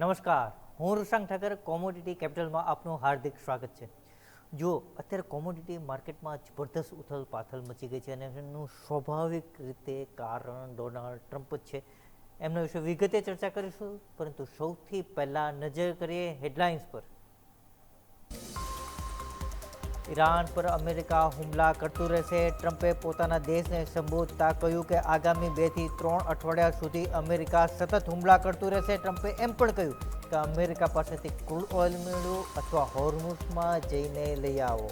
નમસ્કાર, હું ઋષાંગ ઠાકર. કોમોડિટી કેપિટલમાં આપનું હાર્દિક સ્વાગત છે. જો અત્યારે કોમોડિટી માર્કેટમાં જબરદસ્ત ઉથલ-પાથલ મચી ગઈ છે અને એનું સ્વાભાવિક રીતે કારણ ડોનાલ્ડ ટ્રમ્પ જ છે. એમના વિશે વિગતે ચર્ચા કરીશું, પરંતુ સૌથી પહેલાં નજર કરીએ હેડલાઇન્સ પર. ઈરાન પર અમેરિકા હુમલા કરતું રહેશે. ટ્રમ્પે પોતાના દેશને સંબોધતા કહ્યું કે આગામી 2 થી 3 અઠવાડિયા સુધી અમેરિકા સતત હુમલા કરતું રહેશે. ટ્રમ્પે એમ પણ કહ્યું કે અમેરિકા પાસેથી ક્રૂડ ઓઇલ મેળવો અથવા હોર્મુઝમાં જઈને લઈ આવો.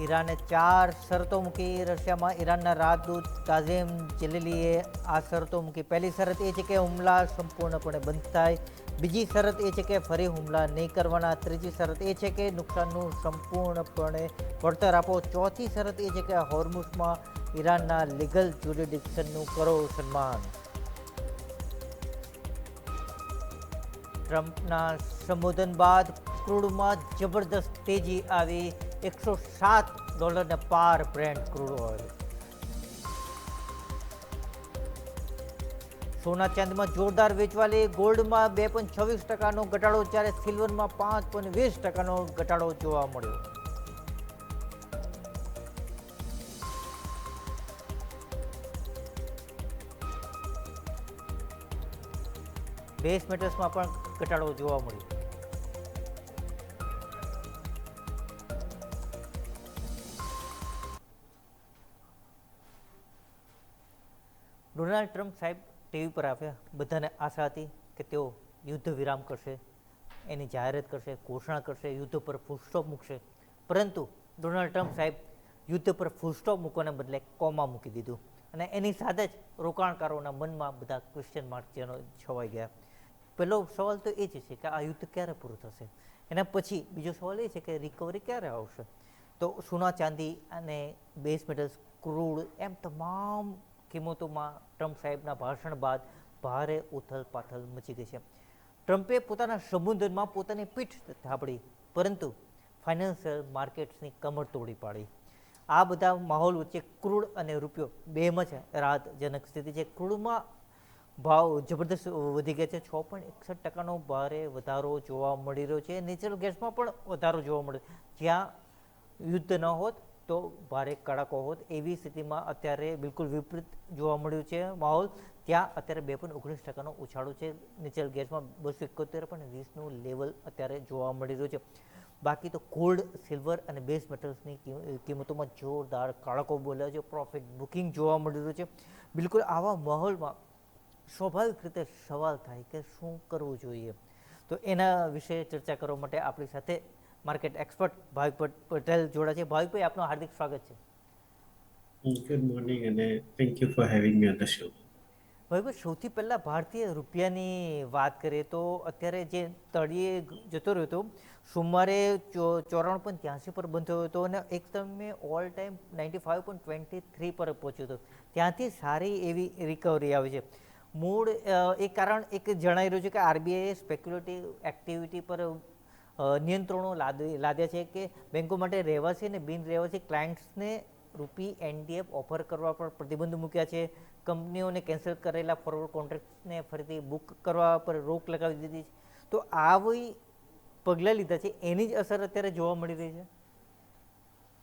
ઈરાને 4 શરતો મૂકી. રશિયામાં ઈરાનના રાજદૂત કાઝેમ જલીલીએ આ શરતો મૂકી. પહેલી શરત એ છે કે હુમલા સંપૂર્ણપણે બંધ થાય. બીજી શરત એ છે કે ફરી હુમલા નહીં કરવાના. ત્રીજી શરત એ છે કે નુકસાનનું સંપૂર્ણપણે વળતર આપો. ચોથી શરત એ છે કે હોર્મુઝમાં ઈરાનના લીગલ જ્યુરિડિક્શનનું કરો સન્માન. ટ્રમ્પના સંબોધન બાદ ક્રૂડમાં જબરદસ્ત તેજી આવી. $107 પાર બ્રેન્ટ ક્રૂડ ઓઇલ. સોના ચાંદીમાં જોરદાર વેચવાલી. ગોલ્ડમાં 2.26% ઘટાડો, જ્યારે સિલ્વરમાં 5.20% ઘટાડો જોવા મળ્યો. બેઝ મેટલ્સમાં પણ ઘટાડો જોવા મળ્યો. ડોનાલ્ડ ટ્રમ્પ સાહેબ ટીવી પર આવ્યા. બધાને આશા હતી કે તેઓ યુદ્ધ વિરામ કરશે, એની જાહેરાત કરશે, ઘોષણા કરશે, યુદ્ધ પર ફૂલ સ્ટોપ મૂકશે. પરંતુ ડોનાલ્ડ ટ્રમ્પ સાહેબ યુદ્ધ પર ફૂલ સ્ટોપ મૂકવાને બદલે કોમા મૂકી દીધું અને એની સાથે જ રોકાણકારોના મનમાં બધા ક્વેશ્ચન માર્ક છવાઈ ગયા. પહેલો સવાલ તો એ જ છે કે આ યુદ્ધ ક્યારે પૂરું થશે. એના પછી બીજો સવાલ એ છે કે રિકવરી ક્યારે આવશે. તો સોના ચાંદી અને બેઝ મેટલ્સ, ક્રૂડ, એમ તમામ કિંમતોમાં ટ્રમ્પ સાહેબના ભાષણ બાદ ભારે ઉથલ-પાથલ મચી ગઈ છે. ટ્રમ્પે પોતાના સંબોધનમાં પોતાની પીઠ થાબડી, પરંતુ ફાઇનાન્શિયલ માર્કેટ્સની કમર તોડી પાડી. આ બધા માહોલ વચ્ચે ક્રૂડ અને રૂપિયો બેમાં જ રાહતજનક સ્થિતિ છે. ક્રૂડમાં ભાવ જબરદસ્ત વધી ગયા છે. 6.61% ભારે વધારો જોવા મળી રહ્યો છે. નેચરલ ગેસમાં પણ વધારો જોવા મળ્યો. જ્યાં યુદ્ધ ન હોત તો ભારે કડાકો હોત, એવી સ્થિતિમાં અત્યારે બિલકુલ વિપરીત જોવા મળ્યું છે માહોલ. ત્યાં અત્યારે 2.19% ઉછાળો છે. નેચરલ ગેસમાં 271.20નું લેવલ અત્યારે જોવા મળી રહ્યું છે. બાકી તો ગોલ્ડ, સિલ્વર અને બેઝ મેટલ્સની કિંમતોમાં જોરદાર કડાકો બોલ્યા છે. પ્રોફિટ બુકિંગ જોવા મળી રહ્યું છે. બિલકુલ આવા માહોલમાં સ્વાભાવિક રીતે સવાલ થાય કે શું કરવું જોઈએ. તો એના વિશે ચર્ચા કરવા માટે આપણી સાથે માર્કેટ એક્સપર્ટ ભાવિક પટેલ જોડા છે. ભાવિકભાઈ, આપનું હાર્દિક સ્વાગત છે. ગુડ મોર્નિંગ અને thank you for having me on the show. ભાવિકભાઈ, સૌથી પહેલાં ભારતીય રૂપિયાની વાત કરીએ તો અત્યારે જે તળિયે જતો રહ્યો હતો, સોમવારે 94.83 પર બંધ થયો હતો અને એક તમે ઓલ ટાઈમ 95.23 પર પહોંચ્યો હતો. ત્યાંથી સારી એવી રિકવરી આવી છે. મૂળ એક કારણ એક જણાઈ રહ્યું છે કે આરબીઆઈએ સ્પેક્યુલેટિવ એક્ટિવિટી પર નિયંત્રણો લાદ્યા છે કે બેન્કો માટે રહેવાસી અને બિન રહેવાસી ક્લાયન્ટ્સને રૂપી એનડીએફ ઓફર કરવા પર પ્રતિબંધ મૂક્યા છે. કંપનીઓને કેન્સલ કરેલા ફોરવર્ડ કોન્ટ્રાક્ટને ફરીથી બુક કરવા પર રોક લગાવી દીધી છે. તો આવી પગલાં લીધા છે, એની જ અસર અત્યારે જોવા મળી રહી છે.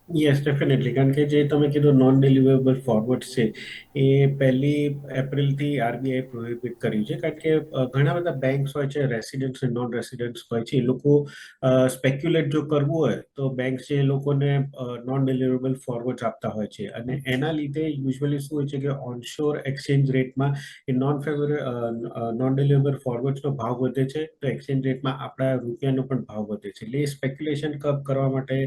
Yes, definitely. કારણ કે જે તમે કીધું નોન ડિલિવરેબલ ફોરવર્ડ છે એ 1 એપ્રિલથી આરબીઆઈ પ્રોહિબિટ કર્યું છે. કારણ કે ઘણા બધા બેંક્સ હોય છે, રેસિડેન્ટ્સ અને નોન રેસિડેન્ટ્સ હોય છે. એ લોકો સ્પેક્યુલેટ જો કરવું હોય તો બેંક છે એ લોકોને નોન ડિલિવરેબલ ફોરવર્ડ આપતા હોય છે. અને એના લીધે યુઝ્યુઅલી શું હોય છે કે ઓનશોર એક્સચેન્જ રેટમાં એ નોન ડિલિવરેબલ ફોરવર્ડ્સનો ભાવ વધે છે, તો એક્સચેન્જ રેટમાં આપણા રૂપિયાનો પણ ભાવ વધે છે. એટલે એ સ્પેક્યુલેશન કબ કરવા માટે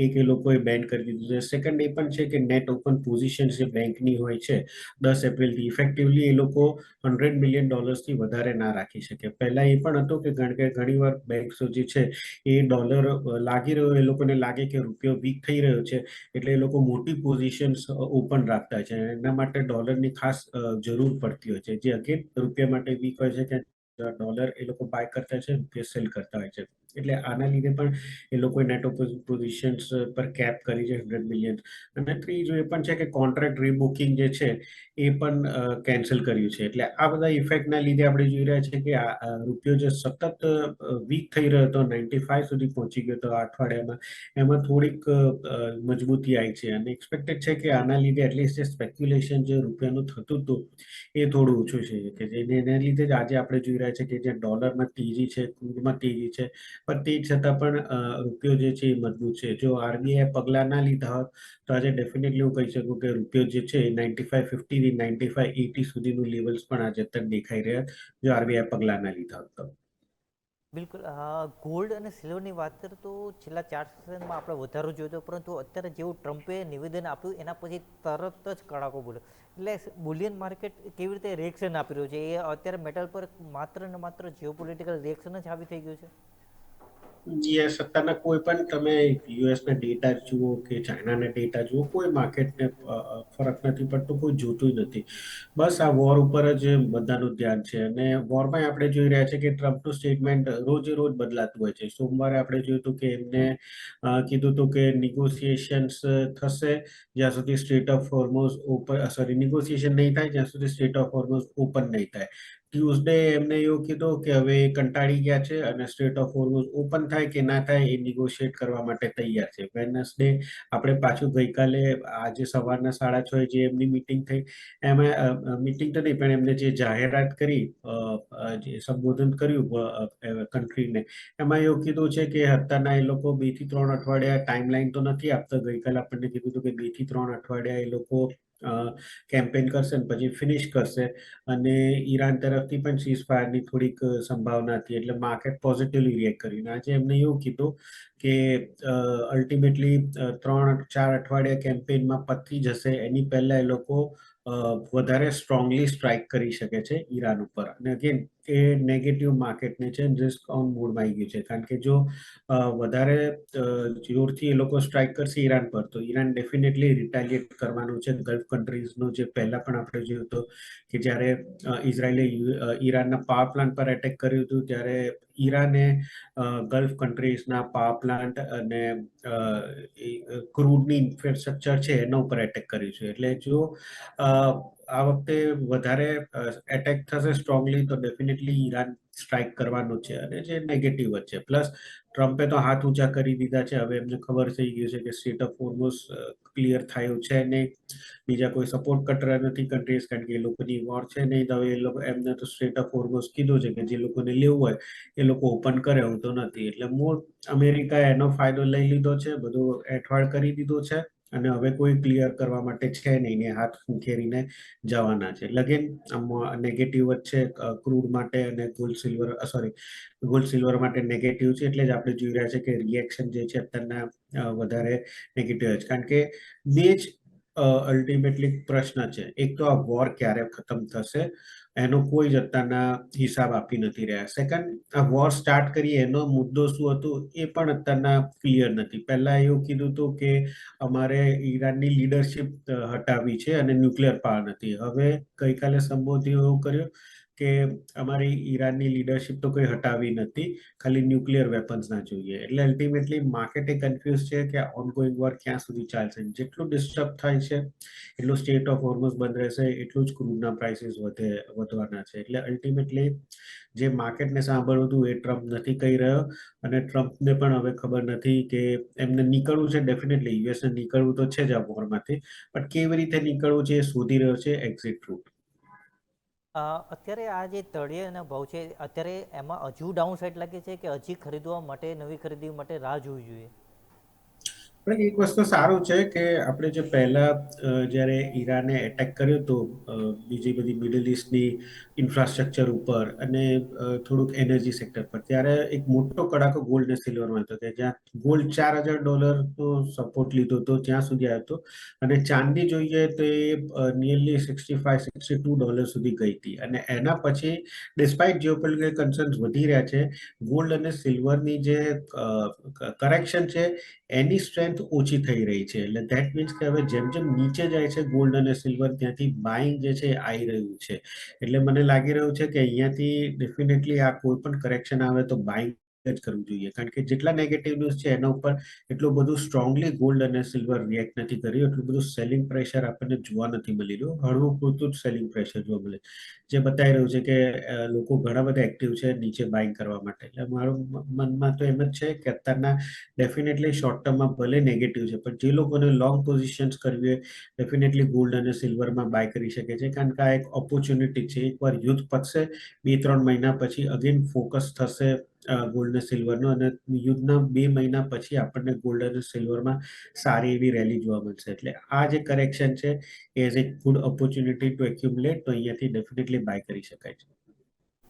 એક એ લોકોએ બેન કરી દીધું છે. સેકન્ડ એ પણ છે કે નેટ ઓપન પોઝિશન જે બેંકની હોય છે 10 એપ્રિલથી ઇફેક્ટિવલી એ લોકો $100 મિલિયન વધારે ના રાખી શકે. પહેલા એ પણ હતું કે ઘણીવાર બેંક્સો જે છે એ ડોલર લાગી રહ્યો, એ લોકોને લાગે કે રૂપિયો વીક થઈ રહ્યો છે, એટલે એ લોકો મોટી પોઝિશન્સ ઓપન રાખતા છે. એના માટે ડોલરની ખાસ જરૂર પડતી હોય છે, જે અગેન રૂપિયા માટે વીક હોય છે કે ડોલર એ લોકો બાય કરતા છે, રૂપિયા સેલ કરતા હોય છે. એટલે આના લીધે પણ એ લોકોએ નેટ પોઝિશન્સ પર કેપ કરી છે 100 મિલિયન. અને ત્રીજું એ પણ છે કે કોન્ટ્રાક્ટ રીબુકિંગ જે છે એ પણ કેન્સલ કર્યું છે. એટલે આ બધા ઇફેક્ટના લીધે આપણે જોઈ રહ્યા છીએ કે રૂપિયો જે સતત વીક થઈ રહ્યો હતો, 95 સુધી પહોંચી ગયો હતો આ અઠવાડિયામાં, એમાં થોડીક મજબૂતી આવી છે. અને એક્સપેક્ટેડ છે કે આના લીધે એટલીસ્ટ જે સ્પેક્યુલેશન જે રૂપિયાનું થતું હતું એ થોડું ઓછું છે. કે જેને એના લીધે જ આજે આપણે જોઈ રહ્યા છીએ કે જે ડોલરમાં તેજી છે, ક્રૂડમાં તેજી છે, પણ તે છતાં પણ રૂપિયો જે છે એ મજબૂત છે. જો આરબીઆઈ પગલાં ના લીધા હોત તો આજે ડેફિનેટલી હું કહી શકું કે રૂપિયો જે છે એ 95.50 થી 95.80 સુધીનું લેવલ્સ પણ આજે તક દેખાઈ રહ્યા જો આરબીઆઈ પગલાં ના લીધા હોત તો. બિલકુલ. ગોલ્ડ અને સિલ્વરની વાત કરીએ તો છેલ્લા 4 સેશનમાં આપણે વધારો જોયો હતો, પરંતુ અત્યારે જેવું ટ્રમ્પે નિવેદન આપ્યું એના પછી તરત જ કડાકો બોલ્યો. એટલે બુલિયન માર્કેટ કેવી રીતે રિએક્શન આપી રહ્યું છે, એ અત્યારે મેટલ પર માત્ર ને માત્ર જીઓપોલિટિકલ રિએક્શન જ હાવી થઈ ગયું છે. યસ, અત્યારના કોઈ પણ તમે યુએસના ડેટા જુઓ કે ચાઇનાના ડેટા જુઓ, કોઈ માર્કેટને ફરક નથી પડતો, કોઈ જોતું નથી. બસ આ વોર ઉપર જ બધાનું ધ્યાન છે. અને વોરમાં આપણે જોઈ રહ્યા છે કે ટ્રમ્પનું સ્ટેટમેન્ટ રોજે રોજ બદલાતું હોય છે. સોમવારે આપણે જોયું હતું કે એમને કીધું હતું કે નિગોસિએશન્સ થશે જ્યાં સુધી straight of Hormuz open, sorry, નિગોસિએશન નહીં થાય જ્યાં સુધી સ્ટ્રેટ ઓફ હોર્મોઝ ઓપન નહીં થાય. ટ્યુઝડે એમને એવું કીધું કે હવે એ કંટાળી ગયા છે અને સ્ટ્રેટ ઓફ હોર્મોઝ ઓપન થાય કે ના થાય એ નિગોશિએટ કરવા માટે તૈયાર છે. વેનસડે આપણે પાછું ગઈકાલે આજે સવારના 6:30 જે એમની મિટિંગ થઈ એમાં મિટિંગ તો નહીં પણ એમને જે જાહેરાત કરી, જે સંબોધન કર્યું કન્ટ્રીને, એમાં એવું કીધું છે કે અત્યારના એ લોકો 2 થી 3 અઠવાડિયા ટાઈમલાઈન તો નથી આપતા. ગઈકાલે આપણને કીધું હતું કે 2 થી 3 અઠવાડિયા એ લોકો કેમ્પેન કરશે ને પછી ફિનિશ કરશે. અને ઈરાન તરફથી પણ સીઝ ફાયરની થોડીક સંભાવના હતી, એટલે માર્કેટ પોઝિટિવલી રિએક્ટ કરીને આજે એમને એવું કીધું કે અલ્ટિમેટલી 3-4 અઠવાડિયા કેમ્પેનમાં પતી જશે એની પહેલા એ લોકો વધારે સ્ટ્રોંગલી સ્ટ્રાઇક કરી શકે છે ઈરાન ઉપર. અને અગેન એ નેગેટિવ માર્કેટને છે રિસ્ક ઓન મોડમાં આવી ગયું છે. કારણ કે જો વધારે જોરથી એ લોકો સ્ટ્રાઇક કરશે ઈરાન પર તો ઈરાન ડેફિનેટલી રિટાલિએટ કરવાનું છે. ગલ્ફ કન્ટ્રીઝનો જે પહેલા પણ આપણે જોયું હતું કે જ્યારે ઇઝરાયલે ઈરાનના પાવર પ્લાન્ટ પર એટેક કર્યું હતું ત્યારે ઈરાને ગલ્ફ કન્ટ્રીઝના પાવર પ્લાન્ટ અને ક્રૂડની ઇન્ફ્રાસ્ટ્રક્ચર છે એના ઉપર એટેક કર્યું છે. એટલે જો આ વખતે વધારે એટેક થશે સ્ટ્રોંગલી તો ડેફિનેટલી ઈરાન સ્ટ્રાઇક કરવાનું છે. અને જે નેગેટિવ જ છે. પ્લસ ટ્રમ્પે તો હાથ ઊંચા કરી દીધા છે. હવે એમને ખબર થઈ ગયું છે કે સ્ટેટ ઓફ હોર્મોઝ ક્લિયર થયું છે નહીં, બીજા કોઈ સપોર્ટ કટર નથી કન્ટ્રીઝ, કારણ કે એ લોકોની વોર છે નહીં. તો હવે એ લોકો એમને તો સ્ટેટ ઓફ હોર્મોઝ કીધું છે કે જે લોકોને લેવું હોય એ લોકો ઓપન કરે, એવું તો નથી. એટલે મૂળ અમેરિકાએ એનો ફાયદો લઈ લીધો છે, બધું એઠવાડ કરી દીધું છે અને હવે કોઈ ક્લિયર કરવા માટે છે નહીં ને હાથ ખેરીને જવાના છે. લગેન નેગેટિવ જ છે ક્રૂડ માટે અને ગોલ્ડ સિલ્વર માટે નેગેટિવ છે. એટલે જ આપણે જોઈ રહ્યા છે કે રિએક્શન જે છે અત્યારના વધારે નેગેટિવ છે. કારણ કે બે જ અલ્ટિમેટલી પ્રશ્ન છે. એક તો આ વોર ક્યારે ખતમ થશે એનો કોઈ જ અત્યારના હિસાબ આપી નથી રહ્યા. સેકન્ડ, આ વોર સ્ટાર્ટ કરી એનો મુદ્દો શું હતો એ પણ અત્યારના ક્લિયર નથી. પહેલા એવું કીધું હતું કે અમારે ઈરાનની લીડરશિપ હટાવી છે અને ન્યુક્લિયર પાવર નથી. હવે ગઈકાલે સંબોધન એવું કર્યું કે અમારી ઈરાનની લીડરશિપ તો કોઈ હટાવી નથી, ખાલી ન્યુક્લિયર વેપન્સ ના જોઈએ. એટલે અલ્ટિમેટલી માર્કેટે કન્ફ્યુઝ છે કે ઓનગોઈંગ વોર ક્યાં સુધી ચાલશે. જેટલું ડિસ્ટર્બ થાય છે એટલું સ્ટેટ ઓફ હોર્મોઝ બંધ રહેશે એટલું જ ક્રૂડના પ્રાઇસીસ વધવાના છે. એટલે અલ્ટિમેટલી જે માર્કેટને સાંભળવું હતું એ ટ્રમ્પ નથી કહી રહ્યો. અને ટ્રમ્પને પણ હવે ખબર નથી કે એમને નીકળવું છે. ડેફિનેટલી યુએસને નીકળવું તો છે જ આ વોરમાંથી, પણ કેવી રીતે નીકળવું છે એ શોધી રહ્યો છે એક્ઝિટ રૂટ. અત્યારે આ જે તળિયાના ભાવ છે અત્યારે એમાં હજુ ડાઉન સાઇડ લાગે છે કે હજી ખરીદવા માટે, નવી ખરીદી માટે રાહ જોવી જોઈએ? પણ એક વસ્તુ સારું છે કે આપણે જે પહેલા જ્યારે ઈરાને એટેક કર્યો હતો બીજી બધી મિડલ ઇસ્ટની ઇન્ફ્રાસ્ટ્રક્ચર ઉપર અને થોડુંક એનર્જી સેક્ટર પર, ત્યારે એક મોટો કડાકો ગોલ્ડ અને સિલ્વરમાં હતો કે જ્યાં ગોલ્ડ $4,000 સપોર્ટ લીધો હતો ત્યાં સુધી આવ્યો હતો. અને ચાંદી જોઈએ તો એ નિયરલી $65-62 સુધી ગઈ હતી. અને એના પછી ડિસ્પાઇટ જીઓપોલિટિકલ કન્સર્ન્સ વધી રહ્યા છે, ગોલ્ડ અને સિલ્વરની જે કરેક્શન છે એની સ્ટ્રેન્થ ઓછી થઈ રહી છે. એટલે ધેટ મીન્સ કે હવે જેમ જેમ નીચે જાય છે ગોલ્ડ અને સિલ્વર, ત્યાંથી બાઇંગ જે છે આવી રહ્યું છે. એટલે મને લાગી રહ્યું છે કે અહીંયાથી ડેફિનેટલી આ કોઈ પણ કરેક્શન આવે તો બાઇંગ જ કરવું જોઈએ, કારણ કે જેટલા નેગેટિવ ન્યૂઝ છે એના ઉપર એટલું બધું સ્ટ્રોંગલી ગોલ્ડ અને સિલ્વર રિએક્ટ નથી કર્યું, એટલું બધું સેલિંગ પ્રેશર આપણને જોવા નથી મળી રહ્યું, હળવું પૂરતું જ સેલિંગ પ્રેશર જોવા મળે, જે બતાવી રહ્યું છે કે લોકો ઘણા બધા એક્ટિવ છે નીચે બાઇંગ કરવા માટે. એટલે મારું મનમાં તો એમ જ છે કે અત્યારના ડેફિનેટલી શોર્ટ ટર્મમાં ભલે નેગેટિવ છે, પણ જે લોકોને લોંગ પોઝિશન્સ કરવી હોય ડેફિનેટલી ગોલ્ડ અને સિલ્વરમાં બાય કરી શકે છે, કારણ કે આ એક ઓપોર્ચ્યુનિટી છે. એકવાર યુદ્ધ પતશે 2-3 મહિના પછી અગેન ફોકસ થશે ગોલ્ડ અને સિલ્વરનો, અને યુદ્ધના 2 મહિના પછી આપણને ગોલ્ડ અને સિલ્વરમાં સારી એવી રેલી જોવા મળશે. એટલે આ જે કરેક્શન છે as a good opportunity two accumulate, તો અહીંયાથી ડેફિનેટલી બાય કરી શકાય છે.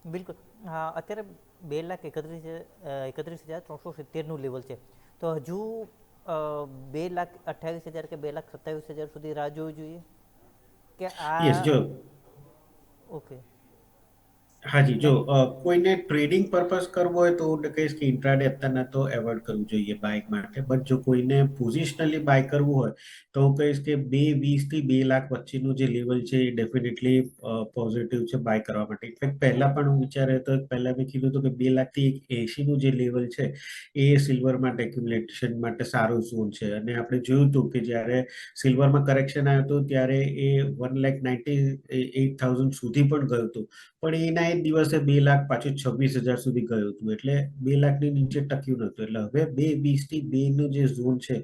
બિલકુલ. હા, અત્યારે 2,31,370નું લેવલ છે, તો હજુ 2,28,000 કે 2,27,000 સુધી રાહ જોવી જોઈએ કે યસ, આ? જો ઓકે. હાજી, જો કોઈને ટ્રેડિંગ પર્પઝ કરવો હોય તો હું કહીશ કે ઇન્ટ્રાડે અત્યારના તો એવોઇડ કરવું જોઈએ બાઇક માટે. બટ જો કોઈને પોઝિશનલી બાય કરવું હોય તો હું કહીશ કે 2,20 થી 2,00,000 વચ્ચેનું જે લેવલ છે એ ડેફિનેટલી પોઝિટિવ છે બાય કરવા માટે. ઇનફેક્ટ પહેલા પણ હું વિચાર્યો હતો, પહેલા મેં કીધું હતું કે 2,00,000 થી 1,80નું જે લેવલ છે એ સિલ્વર માટે એક્યુમ્યુલેશન માટે સારો ઝોન છે. અને આપણે જોયું હતું કે જ્યારે સિલ્વરમાં કરેક્શન આવ્યું હતું ત્યારે એ 1,98,000 સુધી પણ ગયું હતું, પણ એના એક દિવસે 2,00,000 પાછું 26,000 સુધી ગયું હતું, એટલે 2,00,000ની નીચે ટક્યું નહોતું. એટલે હવે 2,20 થી 2 નો જે ઝોન છે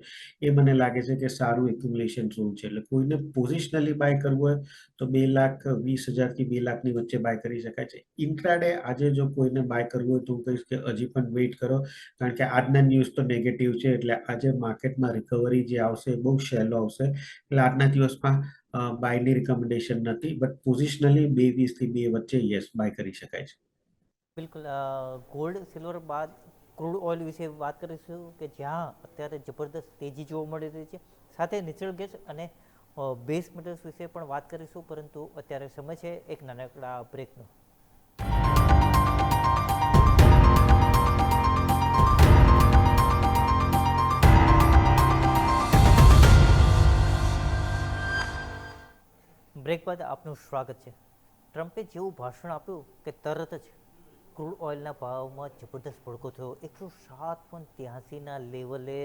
એ મને લાગે છે કે સારું એક્યુમ્યુલેશન ઝોન છે. એટલે કોઈને પોઝિશનલી બાય કરવું હોય તો 2,20,000 થી 2,00,000ની વચ્ચે બાય કરી શકાય છે. ઇન્ટ્રાડે આજે જો કોઈને બાય કરવું હોય તો હું કહીશ કે હજી પણ વેઇટ કરો, કારણ કે આજના ન્યૂઝ તો નેગેટિવ છે, એટલે આજે માર્કેટમાં રિકવરી જે આવશે એ બહુ શેલો આવશે. એટલે આજના દિવસમાં બાયની રિકમેન્ડેશન નથી, બટ પોઝિશનલી 2,20 થી 2 વચ્ચે યસ બાય કરી શકાય છે. બિલકુલ. ગોલ્ડ સિલ્વર બાદ ક્રૂડ ઓઇલ વિશે વાત કરીશું કે જ્યાં અત્યારે જબરદસ્ત તેજી જોવા મળી રહી છે, સાથે નેચરલ ગેસ અને બેઝ મેટલ્સ વિશે પણ વાત કરીશું, પરંતુ અત્યારે સમય છે એક નાનકડા બ્રેકનો. બ્રેક બાદ આપનું સ્વાગત છે. ટ્રમ્પે જેવું ભાષણ આપ્યું કે તરત જ ક્રૂડ ઓઇલના ભાવમાં જબરદસ્ત ભડકો થયો. 107.83ના લેવલે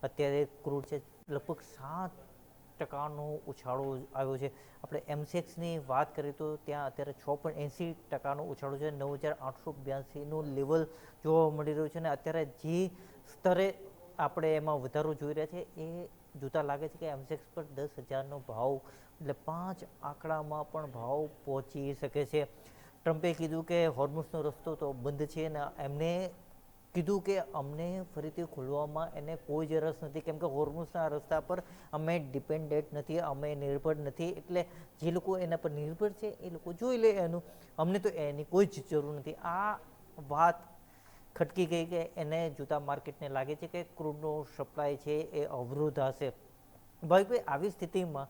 અત્યારે ક્રૂડ છે, લગભગ 7% ઉછાળો આવ્યો છે. આપણે એમસેક્સની વાત કરીએ તો ત્યાં અત્યારે 6.80% ઉછાળો છે, 9,882નું લેવલ જોવા મળી રહ્યું છે. અને અત્યારે જે સ્તરે આપણે એમાં વધારો જોઈ રહ્યા છે એ જોતા લાગે છે કે એમસેક્સ પર 10,000નો ભાવ, એટલે 5 આંકડામાં પણ ભાવ પહોંચી શકે છે. ટ્રમ્પે કીધું કે હોર્મુઝનો રસ્તો તો બંધ છે, ને એમને કીધું કે અમને ફરીથી ખોલવામાં એને કોઈ જ રસ નથી, કેમ કે હોર્મુઝના રસ્તા પર અમે ડિપેન્ડેન્ટ નથી, અમે નિર્ભર નથી. એટલે જે લોકો એના પર નિર્ભર છે એ લોકો જોઈ લે એનું, અમને તો એની કોઈ જ જરૂર નથી. આ વાત ખટકી ગઈ કે એને જોતા માર્કેટને લાગે છે કે ક્રૂડનો સપ્લાય છે એ અવરોધ હશે. ભાઈ, આવી સ્થિતિમાં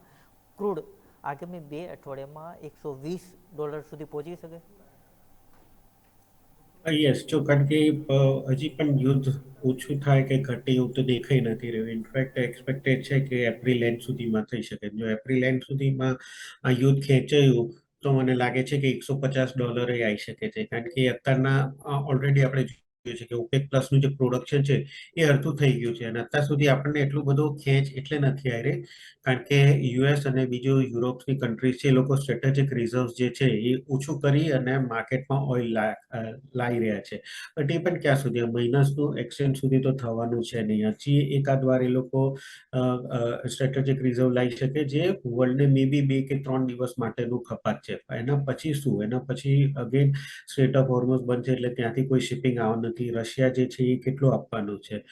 ક્રૂડ આગામી 2 અઠવાડિયામાં $120 સુધી પહોંચી શકે? યસ, જો કારણ કે હજી પણ યુદ્ધ ઓછું થાય કે ઘટે એવું તો દેખાઈ નથી રહ્યું. ઇનફેક્ટ એક્સપેક્ટેડ છે કે એપ્રિલ એન્ડ સુધીમાં થઈ શકે. જો એપ્રિલ એન્ડ સુધીમાં આ યુદ્ધ ખેંચાયું તો મને લાગે છે કે $150 આવી શકે છે, કારણ કે અત્યારના ઓલરેડી આપણે જોઈએ છે કે ઓપેક પ્લસનું જે પ્રોડક્શન છે એ અડધું થઈ ગયું છે, અને અત્યાર સુધી આપણને એટલું બધું ખેંચ એટલે નથી આવી રહી, કારણ કે યુએસ અને બીજું યુરોપની કન્ટ્રીઝ છે એ લોકો સ્ટ્રેટેજિક રિઝર્વ્સ જે છે એ ઓછું કરી અને માર્કેટમાં ઓઇલ લાવી રહ્યા છે. બટ એ પણ ક્યાં સુધી, મહિનાસનું એક્સચેન્જ સુધી તો થવાનું છે નહીં. હજી એકાદ વાર એ લોકો સ્ટ્રેટેજિક રિઝર્વ લાવી શકે જે વર્લ્ડને મે બી 2 કે 3 દિવસ માટેનું ખપાત છે. એના પછી શું, એના પછી અગેન સ્ટ્રેટ ઓફ હોર્મુઝ બનશે, એટલે ત્યાંથી કોઈ શિપિંગ આવવાનું નથી. રશિયા જે છે એ કેટલું આપવાનું છે,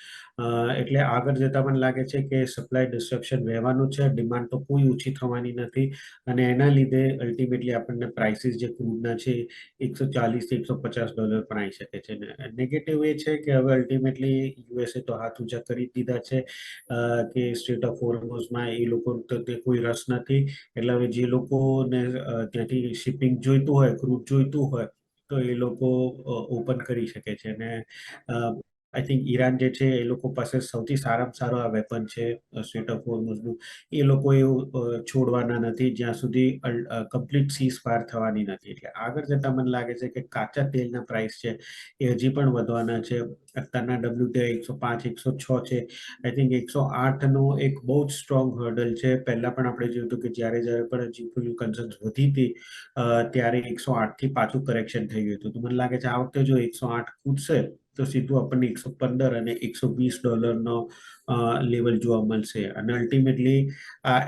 એટલે આગળ જતા મને લાગે છે કે સપ્લાય ડિસ્ટ્રપ્શન રહેવાનું છે. ડિમાન્ડ તો કોઈ ઓછી થવાની નથી, અને એના લીધે અલ્ટિમેટલી આપણને પ્રાઇસીસ જે ક્રૂડના છે $140 થી $150 પણ આવી શકે છે. નેગેટિવ એ છે કે હવે અલ્ટિમેટલી યુએસએ તો હાથ ઊંચા કરી દીધા છે કે સ્ટ્રેટ ઓફ હોર્મુઝમાં એ લોકો તો તે કોઈ રસ નથી. એટલે હવે જે લોકોને ત્યાંથી શિપિંગ જોઈતું હોય, ક્રૂડ જોઈતું હોય, તો એ લોકો ઓપન કરી શકે છે. અને આઈ થિંક ઈરાન જે છે એ લોકો પાસે સૌથી સારામાં સારો આ વેપન છે સ્ટેટ ઓફ હોર્મુઝનું. એ લોકો એવું છોડવાના નથી જ્યાં સુધી કમ્પ્લીટ સીઝ ફાયર થવાની નથી. એટલે આગળ જતા મને લાગે છે કે કાચા તેલના પ્રાઇસ છે એ હજી પણ વધવાના છે. અત્યારના WTI 105 106 છે. આઈ થિંક 108 નો એક બહુ જ સ્ટ્રોંગ હર્ડલ છે. પહેલા પણ આપણે જોયું હતું કે જ્યારે જ્યારે પણ જીઓપોલિટિકલ કન્સર્ન્સ વધી હતી ત્યારે 108 થી પાછું કરેક્શન થઈ ગયું હતું. તો મને લાગે છે આ વખતે જો 108 કૂદશે તો સીધું આપણને 115 અને $120નો લેવલ જોવા મળશે. અને અલ્ટિમેટલી આ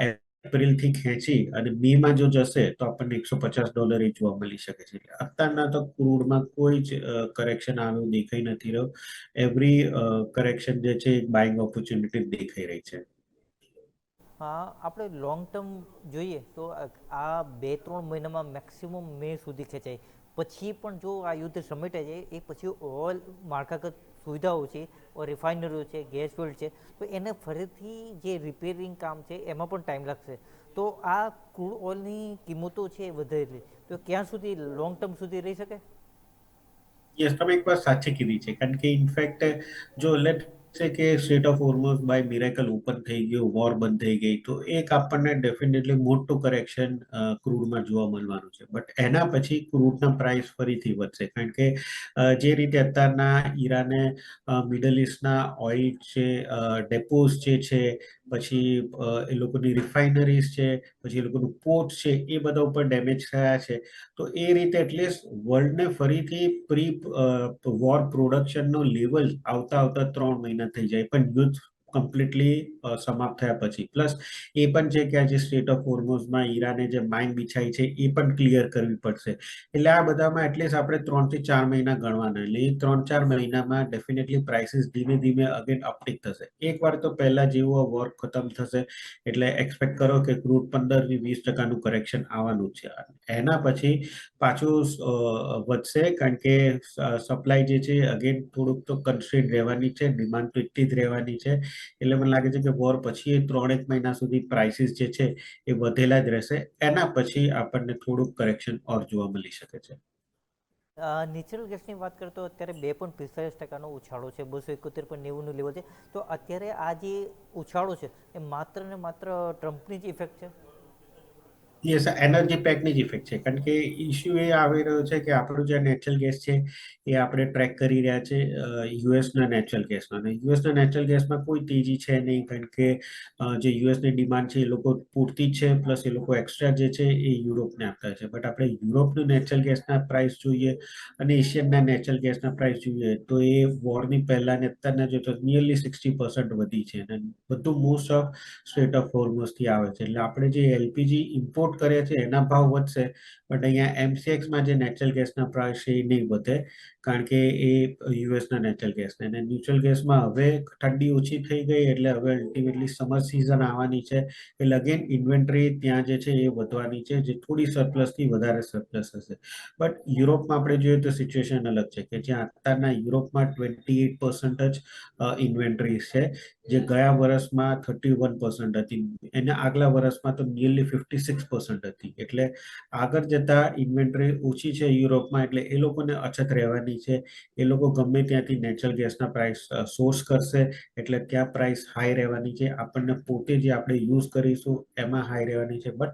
એપ્રિલ થી ખેંચી અને મે માં જો જશે તો આપણને $150 જોવા મળી શકે છે. અત્યારના તો ક્રૂડમાં કોઈ જ કરેક્શન આવ્યું દેખાઈ નથી રહ્યો. એવરી કરેક્શન જે છે બાઇંગ ઓપોર્ચ્યુનિટી દેખાઈ રહી છે. હા, આપણે લોંગ ટર્મ જોઈએ તો આ 2-3 મહિનામાં મેક્સિમમ મે સુધી ખેંચાય. પછી પણ જો આ યુદ્ધ સમેટે છે એ પછી ઓઇલ માળખાગત સુવિધાઓ છે, રિફાઇનરીઓ છે, ગેસ ફિલ્ડ છે, તો એને ફરીથી જે રિપેરિંગ કામ છે એમાં પણ ટાઈમ લાગશે. તો આ ક્રૂડ ઓઇલની કિંમતો છે વધેલી, તો ક્યાં સુધી લોંગ ટર્મ સુધી રહી શકે? યસ, તમે એક વાત સાચી કીધી છે. કારણ કે ઇનફેક્ટ જો લેટ છે કે state of Hormuz by miracle open થઈ ગયું, વોર બંધ થઈ ગઈ, તો એક આપણને ડેફિનેટલી મોટું કરેક્શન ક્રૂડમાં જોવા મળવાનું છે. બટ એના પછી ક્રૂડના પ્રાઇસ ફરીથી વધશે. કારણ કે જે રીતે અત્યારના ઈરાને મિડલ ઇસ્ટના ઓઇલ છે, ડેપોઝ જે છે, પછી એ લોકોની રિફાઇનરીઝ છે, પછી એ લોકોનું પોર્ટ છે, એ બધા ઉપર ડેમેજ થયા છે. તો એ રીતે એટલીસ્ટ વર્લ્ડને ફરીથી પ્રી વોર પ્રોડક્શનનો લેવલ આવતા આવતા 3 મહિના થઈ જાય, પણ યુદ્ધ કમ્પ્લીટલી સમાપ્ત થયા પછી. પ્લસ એ પણ છે કે આજે સ્ટેટ ઓફ હોર્મોઝમાં ઈરાને જે માઇન બિછાઈ છે એ પણ ક્લિયર કરવી પડશે. એટલે આ બધામાં એટલીસ્ટ આપણે 3 થી 4 મહિના ગણવાના. એટલે એ 3-4 મહિનામાં ડેફિનેટલી પ્રાઇસીસ ધીમે ધીમે અગેન અપટિક થશે. એકવાર તો પહેલા જેવો વોર ખતમ થશે એટલે એક્સપેક્ટ કરો કે ક્રૂડ 15 થી 20% કરેક્શન આવવાનું છે. એના પછી પાછું વધશે. કારણ કે સપ્લાય જે છે અગેન થોડુંક તો કન્સ્ટ્રેન્ટ રહેવાની છે, ડિમાન્ડ તો એટલી જ રહેવાની છે. એટલે મને લાગે છે કે વોર પછી 3-1 મહિના સુધી પ્રાઇસીસ જે છે એ વધેલા જ રહેશે. એના પછી આપણને થોડુંક કરેક્શન ઓર જોવા મળી શકે છે. નેચરલ ગેસની વાત કરીએ તો અત્યારે 2.45% ઉછાળો છે, 271.90નું લેવલ છે. તો અત્યારે આ જે ઉછાળો છે એ માત્ર ને માત્ર ટ્રમ્પની જ ઇફેક્ટ છે? યસ, એનર્જી પેકની જ ઇફેક્ટ છે. કારણ કે ઇશ્યુ એ આવી રહ્યો છે કે આપણું જે નેચરલ ગેસ છે એ આપણે ટ્રેક કરી રહ્યા છે યુએસના નેચરલ ગેસમાં. અને યુએસના નેચરલ ગેસમાં કોઈ તેજી છે નહીં. કારણ કે જે યુએસની ડિમાન્ડ છે એ લોકો પૂરતી જ છે, પ્લસ એ લોકો એક્સ્ટ્રા જે છે એ યુરોપને આપતા છે. બટ આપણે યુરોપનું નેચરલ ગેસના પ્રાઇસ જોઈએ અને એશિયનના નેચરલ ગેસના પ્રાઇસ જોઈએ તો એ વોરની પહેલા ને અત્યારના જો તો નિયરલી 60% વધી છે. અને બધું મોસ્ટ ઓફ સ્ટેટ ઓફ હોર્મોઝથી આવે છે. એટલે આપણે જે એલપીજી ઇમ્પોર્ટ કરે છે એના ભાવ વધશે, બટ અહીંયા એમસીએક્સમાં જે નેચરલ ગેસના પ્રાઇસ છે એ નહીં વધે. કારણ કે એ યુએસના નેચરલ ગેસને અને ન્યુટ્રલ ગેસમાં હવે ઠંડી ઓછી થઈ ગઈ એટલે હવે અલ્ટિમેટલી સમર સિઝન આવવાની છે. એટલે અગેન ઇન્વેન્ટરી ત્યાં જે છે એ વધવાની છે, જે થોડી સરપ્લસથી વધારે સરપ્લસ હશે. બટ યુરોપમાં આપણે જોઈએ તો સિચ્યુએશન અલગ છે કે જ્યાં અત્યારના યુરોપમાં 28% જ ઇન્વેન્ટરી છે, જે ગયા વર્ષમાં 31% હતી. એના આગલા વર્ષમાં તો નિયરલી 56% હતી. એટલે આગળ જતા ઇન્વેન્ટરી ઓછી છે યુરોપમાં, એટલે એ લોકોને અછત રહેવાની છે. એ લોકો ગમે ત્યાંથી નેચરલ ગેસના પ્રાઇસ સોર્સ કરશે, એટલે ત્યાં પ્રાઇસ હાઈ રહેવાની છે. આપણને પોતે જે આપણે યુઝ કરીશું એમાં હાઈ રહેવાની છે. બટ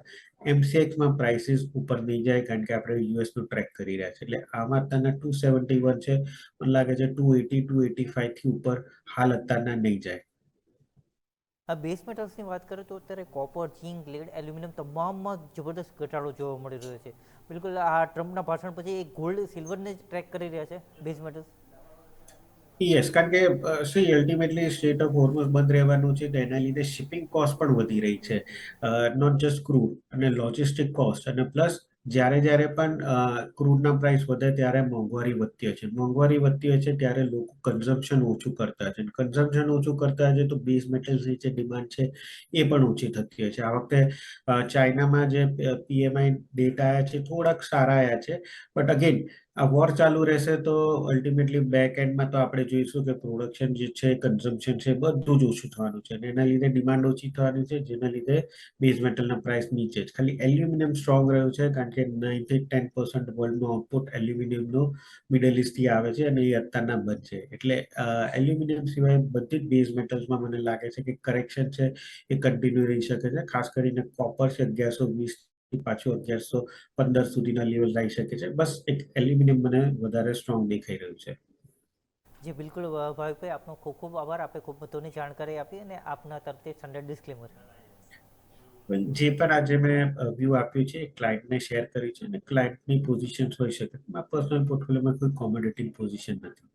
એમસીએક્સમાં પ્રાઇસીસ ઉપર નહીં જાય કારણ કે આપણે યુએસનું ટ્રેક કરી રહ્યા છે. એટલે આમાં અત્યારના 271 છે. મને લાગે છે 280 285 થી ઉપર હાલ અત્યારના નહીં જાય. આ બેઝ મેટલ્સની વાત કરીએ તો અત્યારે કોપર, ઝિંક, લેડ, એલ્યુમિનિયમ તમામમાં જબરદસ્ત ઘટાડો જોવા મળી રહ્યો છે. બિલકુલ આ ટ્રમ્પના ભાષણ પછી એ ગોલ્ડ, સિલ્વરને જ ટ્રેક કરી રહ્યા છે બેઝ મેટલ્સ. યસ, કારણ કે અલ્ટિમેટલી સ્ટેટ ઓફ હોર્મોઝ બંધ રહેવાનું છે તો એના લીધે શિપિંગ કોસ્ટ પણ વધી રહી છે. નોટ જસ્ટ ક્રૂડ અને લોજિસ્ટિક કોસ્ટ, અને પ્લસ જ્યારે પણ ક્રૂડના પ્રાઇસ વધે ત્યારે મોંઘવારી વધતી હોય છે. મોંઘવારી વધતી હોય છે ત્યારે લોકો કન્ઝમ્પશન ઓછું કરતા છે. કન્ઝમ્પશન ઓછું કરતા છે તો બેઝ મેટલ્સની જે ડિમાન્ડ છે એ પણ ઓછી થતી હોય છે. આ વખતે ચાઇનામાં જે પીએમઆઈ ડેટા આવ્યા છે થોડાક સારા આવ્યા છે. બટ અગેન આ વોર ચાલુ રહેશે તો અલ્ટિમેટલી બેક એન્ડમાં તો આપણે જોઈશું કે પ્રોડક્શન જે છે, કન્ઝમ્પશન છે, બધું જ ઓછું થવાનું છે. અને એના લીધે ડિમાન્ડ ઓછી થવાની છે, જેના લીધે બેઝ મેટલના પ્રાઇસ નીચે જ. ખાલી એલ્યુમિનિયમ સ્ટ્રોંગ રહ્યું છે કારણ કારણ કે 9 થી 10% વર્લ્ડનું આઉટપુટ એલ્યુમિનિયમનું મિડલ ઇસ્ટથી આવે છે અને એ અત્યારના બંધ છે. એટલે એલ્યુમિનિયમ સિવાય બધી જ બેઝ મેટલ્સમાં મને લાગે છે કે કરેક્શન છે એ કન્ટિન્યુ રહી શકે છે. ખાસ કરીને કોપર છે 1120 થી પાછું 1115 સુધીના લેવલ રહી શકે છે. બસ એક એલ્યુમિનિયમ મને વધારે સ્ટ્રોંગ દેખાઈ રહ્યું છે. જી બિલકુલ ભાવિકભાઈ, આપનો ખૂબ ખૂબ આભાર. આપે ખૂબ મહત્વની જાણકારી આપી અને આપના તરફથી સ્ટાન્ડર્ડ ડિસ્ક્લેમર. જે પણ આજે મેં વ્યૂ આપ્યું છે એ ક્લાયન્ટને શેર કરી છે અને ક્લાયન્ટની પોઝિશન હોઈ શકે. મારા પર્સનલ પોર્ટફોલિયોમાં કોઈ કોમોડિટી પોઝિશન નથી.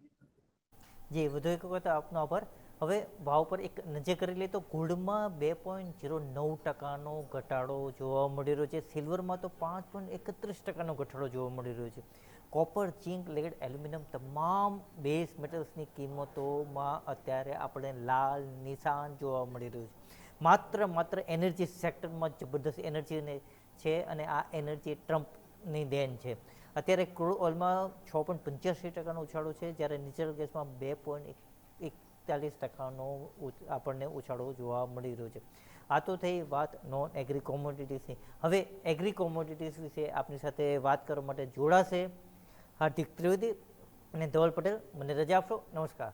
જી, વધુ એક વખત આપનો આભાર. હવે ભાવ પર એક નજર કરી લઈએ તો ગોલ્ડમાં 2.09% ઘટાડો જોવા મળી રહ્યો છે. સિલ્વરમાં તો 5.31% ઘટાડો જોવા મળી રહ્યો છે. કોપર, ઝીંક, લેડ, એલ્યુમિનિયમ તમામ બેઝ મેટલ્સની કિંમતોમાં અત્યારે આપણે લાલ નિશાન જોવા મળી રહ્યું છે. માત્ર એનર્જી સેક્ટરમાં જબરદસ્ત એનર્જી છે અને આ એનર્જી ટ્રમ્પની દેન છે. અત્યારે ક્રૂડ ઓઇલમાં 6.85% ઉછાળો છે, જ્યારે નેચરલ ગેસમાં 2.41% આપણને ઉછાળો જોવા મળી રહ્યો છે. આ તો થઈ વાત નોન એગ્રી કોમોડિટીઝની. હવે એગ્રી કોમોડિટીઝ વિશે આપની સાથે વાત કરવા માટે જોડાશે હાર્દિક ત્રિવેદી અને ધવલ પટેલ. મને રજા આપશો. નમસ્કાર.